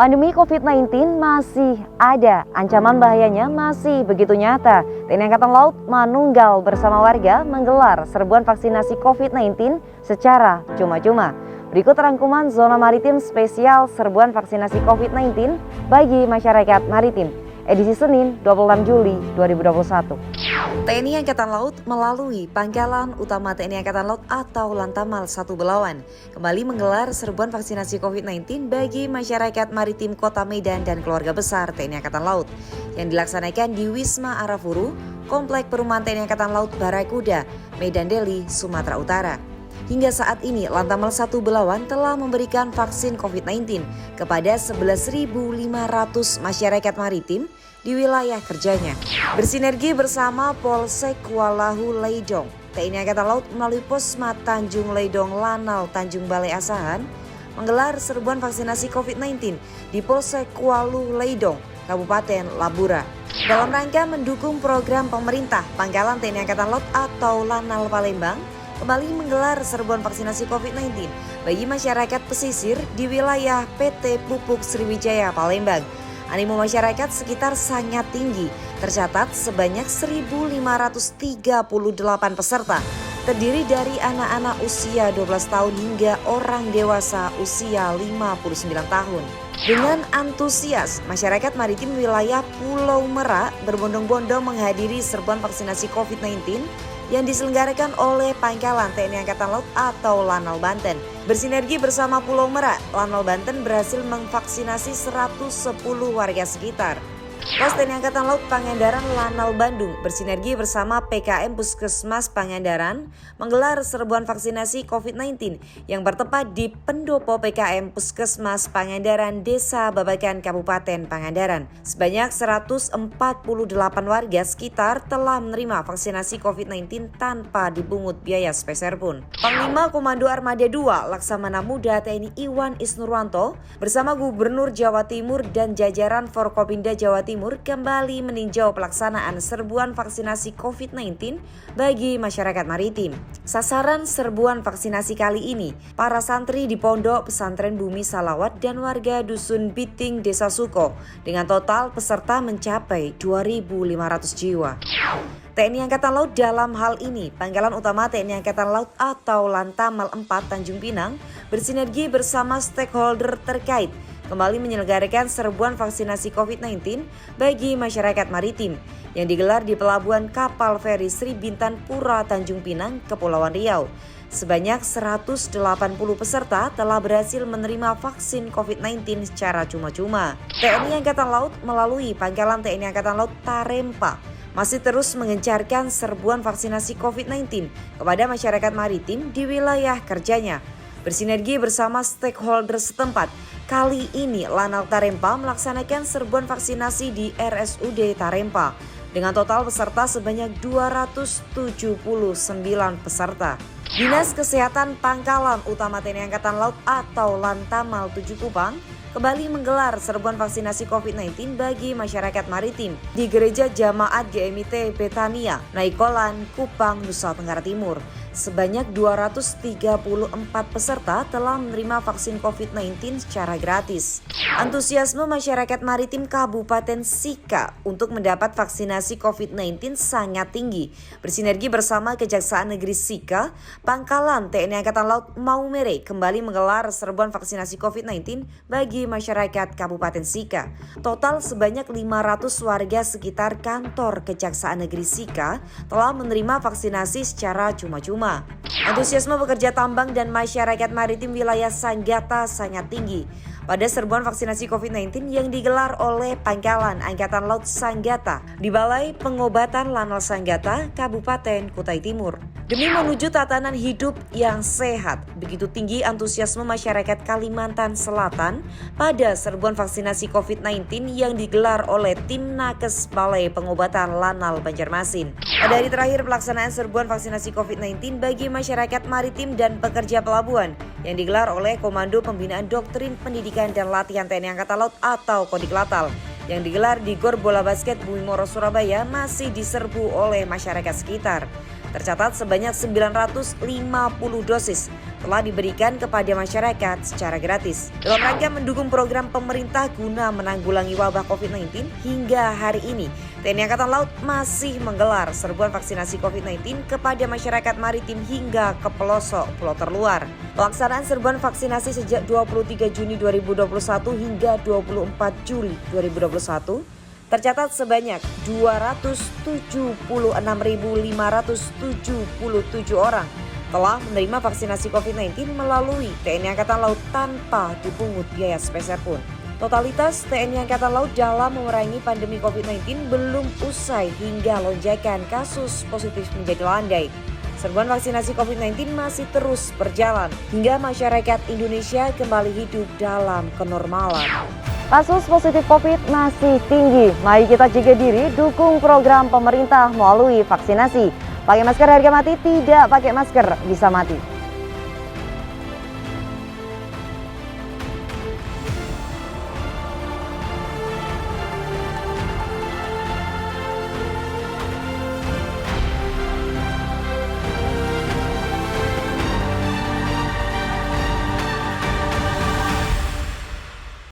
Pandemi COVID-19 masih ada, ancaman bahayanya masih begitu nyata. TNI Angkatan Laut manunggal bersama warga menggelar serbuan vaksinasi COVID-19 secara cuma-cuma. Berikut rangkuman zona maritim spesial serbuan vaksinasi COVID-19 bagi masyarakat maritim. Edisi Senin 26 Juli 2021. TNI Angkatan Laut melalui Pangkalan Utama TNI Angkatan Laut atau Lantamal 1 Belawan kembali menggelar serbuan vaksinasi COVID-19 bagi masyarakat maritim Kota Medan dan keluarga besar TNI Angkatan Laut yang dilaksanakan di Wisma Arafuru, Komplek Perumahan TNI Angkatan Laut Barakuda, Medan Deli, Sumatera Utara. Hingga saat ini, Lantamal 1 Belawan telah memberikan vaksin COVID-19 kepada 11.500 masyarakat maritim di wilayah kerjanya. Bersinergi bersama Polsek Kualahu Leidong, TNI Angkatan Laut melalui Posmat Tanjung Leidong Lanal Tanjung Balai Asahan menggelar serbuan vaksinasi COVID-19 di Polsek Kualahu Leidong, Kabupaten Labura. Dalam rangka mendukung program pemerintah, Pangkalan TNI Angkatan Laut atau Lanal Palembang kembali menggelar serbuan vaksinasi COVID-19 bagi masyarakat pesisir di wilayah PT Pupuk Sriwijaya Palembang. Animo masyarakat sekitar sangat tinggi, tercatat sebanyak 1.538 peserta, terdiri dari anak-anak usia 12 tahun hingga orang dewasa usia 59 tahun. Dengan antusias, masyarakat maritim wilayah Pulau Merak berbondong-bondong menghadiri serbuan vaksinasi COVID-19 yang diselenggarakan oleh Pangkalan TNI Angkatan Laut atau Lanal Banten. Bersinergi bersama Pulau Merak, Lanal Banten berhasil memvaksinasi 110 warga sekitar. Pos TNI Angkatan Laut Pangandaran Lanal Bandung bersinergi bersama PKM Puskesmas Pangandaran menggelar serbuan vaksinasi COVID-19 yang bertempat di Pendopo PKM Puskesmas Pangandaran Desa Babakan Kabupaten Pangandaran. Sebanyak 148 warga sekitar telah menerima vaksinasi COVID-19 tanpa dipungut biaya sepeser pun. Panglima Komando Armada 2 Laksamana Muda TNI Iwan Isnurwanto bersama Gubernur Jawa Timur dan jajaran Forkopimda Jawa Timur kembali meninjau pelaksanaan serbuan vaksinasi COVID-19 bagi masyarakat maritim. Sasaran serbuan vaksinasi kali ini, para santri di Pondok Pesantren Bumi Salawat dan warga Dusun Biting Desa Suko dengan total peserta mencapai 2.500 jiwa. TNI Angkatan Laut dalam hal ini, Pangkalan Utama TNI Angkatan Laut atau Lantamal 4 Tanjung Pinang bersinergi bersama stakeholder terkait kembali menyelenggarakan serbuan vaksinasi COVID-19 bagi masyarakat maritim yang digelar di Pelabuhan Kapal Feri Sri Bintan Pura Tanjung Pinang, Kepulauan Riau. Sebanyak 180 peserta telah berhasil menerima vaksin COVID-19 secara cuma-cuma. TNI Angkatan Laut melalui Pangkalan TNI Angkatan Laut Tarempa masih terus mengencarkan serbuan vaksinasi COVID-19 kepada masyarakat maritim di wilayah kerjanya. Bersinergi bersama stakeholder setempat, kali ini Lanal Tarempa melaksanakan serbuan vaksinasi di RSUD Tarempa dengan total peserta sebanyak 279 peserta. Dinas Kesehatan Pangkalan Utama TNI Angkatan Laut atau Lantamal 7 Kupang kembali menggelar serbuan vaksinasi COVID-19 bagi masyarakat maritim di Gereja Jamaat GMIT Betania, Naikolan, Kupang, Nusa Tenggara Timur. Sebanyak 234 peserta telah menerima vaksin COVID-19 secara gratis. Antusiasme masyarakat maritim Kabupaten Sika untuk mendapat vaksinasi COVID-19 sangat tinggi. Bersinergi bersama Kejaksaan Negeri Sika, Pangkalan TNI Angkatan Laut Maumere kembali menggelar serbuan vaksinasi COVID-19 bagi masyarakat Kabupaten Sika. Total sebanyak 500 warga sekitar kantor Kejaksaan Negeri Sika telah menerima vaksinasi secara cuma-cuma. Antusiasme pekerja tambang dan masyarakat maritim wilayah Sanggata sangat tinggi pada serbuan vaksinasi COVID-19 yang digelar oleh Pangkalan Angkatan Laut Sanggata di Balai Pengobatan Lanal Sanggata, Kabupaten Kutai Timur. Demi menuju tatanan hidup yang sehat, begitu tinggi antusiasme masyarakat Kalimantan Selatan pada serbuan vaksinasi COVID-19 yang digelar oleh Tim Nakes Balai Pengobatan Lanal Banjarmasin. Pada hari terakhir pelaksanaan serbuan vaksinasi COVID-19 bagi masyarakat maritim dan pekerja pelabuhan yang digelar oleh Komando Pembinaan Doktrin Pendidikan dan Latihan TNI Angkatan Laut atau Kodiklatal yang digelar di Gor Bola Basket Bumi Moro Surabaya masih diserbu oleh masyarakat sekitar. Tercatat sebanyak 950 dosis telah diberikan kepada masyarakat secara gratis. Dalam rangka mendukung program pemerintah guna menanggulangi wabah COVID-19, hingga hari ini TNI Angkatan Laut masih menggelar serbuan vaksinasi COVID-19 kepada masyarakat maritim hingga ke pelosok pulau terluar. Pelaksanaan serbuan vaksinasi sejak 23 Juni 2021 hingga 24 Juli 2021 tercatat sebanyak 276.577 orang telah menerima vaksinasi COVID-19 melalui TNI Angkatan Laut tanpa dipungut biaya sepeser pun. Totalitas TNI Angkatan Laut dalam memerangi pandemi COVID-19 belum usai hingga lonjakan kasus positif menjadi landai. Serbuan vaksinasi COVID-19 masih terus berjalan hingga masyarakat Indonesia kembali hidup dalam kenormalan. Kasus positif COVID masih tinggi. Mari kita jaga diri, dukung program pemerintah melalui vaksinasi. Pakai masker harga mati, tidak pakai masker bisa mati.